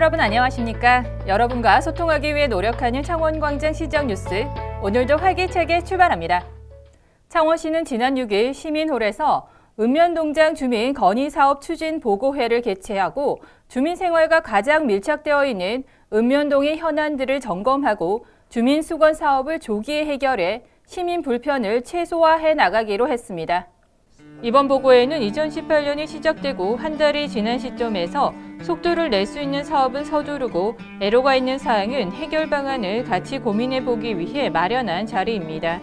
여러분 안녕하십니까? 여러분과 소통하기 위해 노력하는 창원광장 시정뉴스, 오늘도 활기차게 출발합니다. 창원시는 지난 6일 시민홀에서 읍면동장 주민 건의사업 추진 보고회를 개최하고 주민 생활과 가장 밀착되어 있는 읍면동의 현안들을 점검하고 주민 수건 사업을 조기에 해결해 시민 불편을 최소화해 나가기로 했습니다. 이번 보고회는 2018년이 시작되고 한 달이 지난 시점에서 속도를 낼 수 있는 사업은 서두르고 애로가 있는 사항은 해결 방안을 같이 고민해 보기 위해 마련한 자리입니다.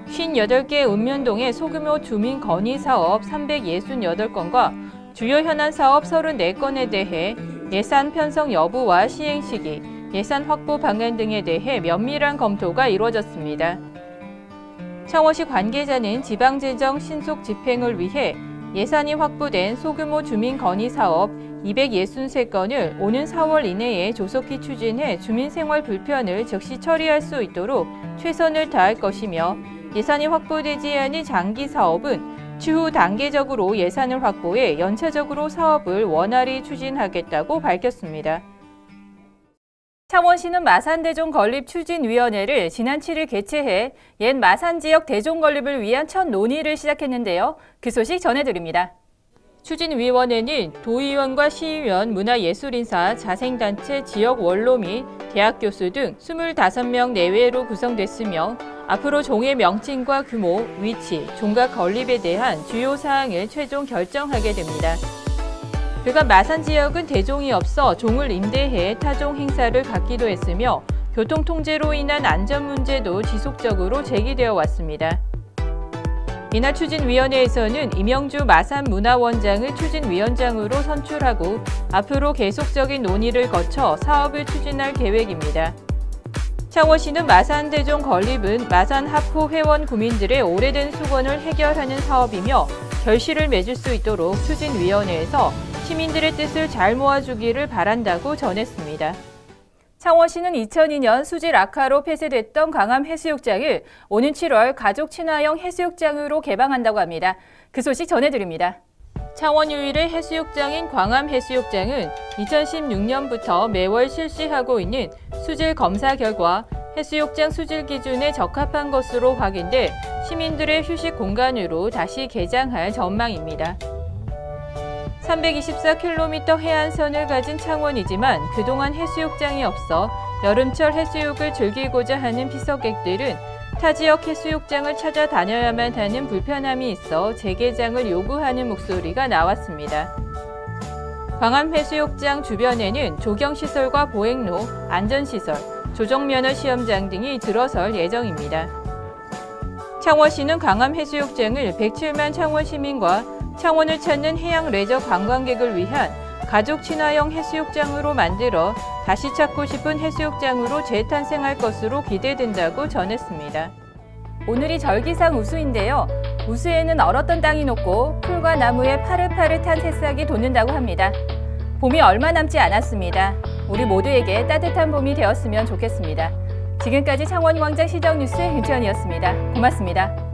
58개 읍면동의 소규모 주민 건의 사업 368건과 주요 현안 사업 34건에 대해 예산 편성 여부와 시행 시기, 예산 확보 방안 등에 대해 면밀한 검토가 이루어졌습니다. 창원시 관계자는 지방재정 신속 집행을 위해 예산이 확보된 소규모 주민 건의 사업 263건을 오는 4월 이내에 조속히 추진해 주민생활 불편을 즉시 처리할 수 있도록 최선을 다할 것이며 예산이 확보되지 않은 장기 사업은 추후 단계적으로 예산을 확보해 연차적으로 사업을 원활히 추진하겠다고 밝혔습니다. 창원시는 마산대종 건립 추진위원회를 지난 7일 개최해 옛 마산 지역 대종 건립을 위한 첫 논의를 시작했는데요. 그 소식 전해드립니다. 추진위원회는 도의원과 시의원, 문화예술인사, 자생단체, 지역 원로 및 대학 교수 등 25명 내외로 구성됐으며 앞으로 종의 명칭과 규모, 위치, 종각 건립에 대한 주요 사항을 최종 결정하게 됩니다. 그간 마산 지역은 대종이 없어 종을 임대해 타종 행사를 갖기도 했으며 교통 통제로 인한 안전 문제도 지속적으로 제기되어 왔습니다. 이날 추진위원회에서는 이명주 마산문화원장을 추진위원장으로 선출하고 앞으로 계속적인 논의를 거쳐 사업을 추진할 계획입니다. 창원시는 마산대종 건립은 마산 하포 회원 구민들의 오래된 수건을 해결하는 사업이며 결실을 맺을 수 있도록 추진위원회에서 시민들의 뜻을 잘 모아주기를 바란다고 전했습니다. 창원시는 2002년 수질 악화로 폐쇄됐던 광암 해수욕장을 오는 7월 가족 친화형 해수욕장으로 개방한다고 합니다. 그 소식 전해드립니다. 창원 유일의 해수욕장인 광암 해수욕장은 2016년부터 매월 실시하고 있는 수질 검사 결과 해수욕장 수질 기준에 적합한 것으로 확인돼 시민들의 휴식 공간으로 다시 개장할 전망입니다. 324km 해안선을 가진 창원이지만 그동안 해수욕장이 없어 여름철 해수욕을 즐기고자 하는 피서객들은 타 지역 해수욕장을 찾아다녀야만 하는 불편함이 있어 재개장을 요구하는 목소리가 나왔습니다. 광암 해수욕장 주변에는 조경시설과 보행로, 안전시설, 조정면허 시험장 등이 들어설 예정입니다. 창원시는 광암 해수욕장을 107만 창원 시민과 창원을 찾는 해양 레저 관광객을 위한 가족 친화형 해수욕장으로 만들어 다시 찾고 싶은 해수욕장으로 재탄생할 것으로 기대된다고 전했습니다. 오늘이 절기상 우수인데요. 우수에는 얼었던 땅이 녹고 풀과 나무에 파릇파릇한 새싹이 돋는다고 합니다. 봄이 얼마 남지 않았습니다. 우리 모두에게 따뜻한 봄이 되었으면 좋겠습니다. 지금까지 창원광장 시정뉴스 윤채연이었습니다. 고맙습니다.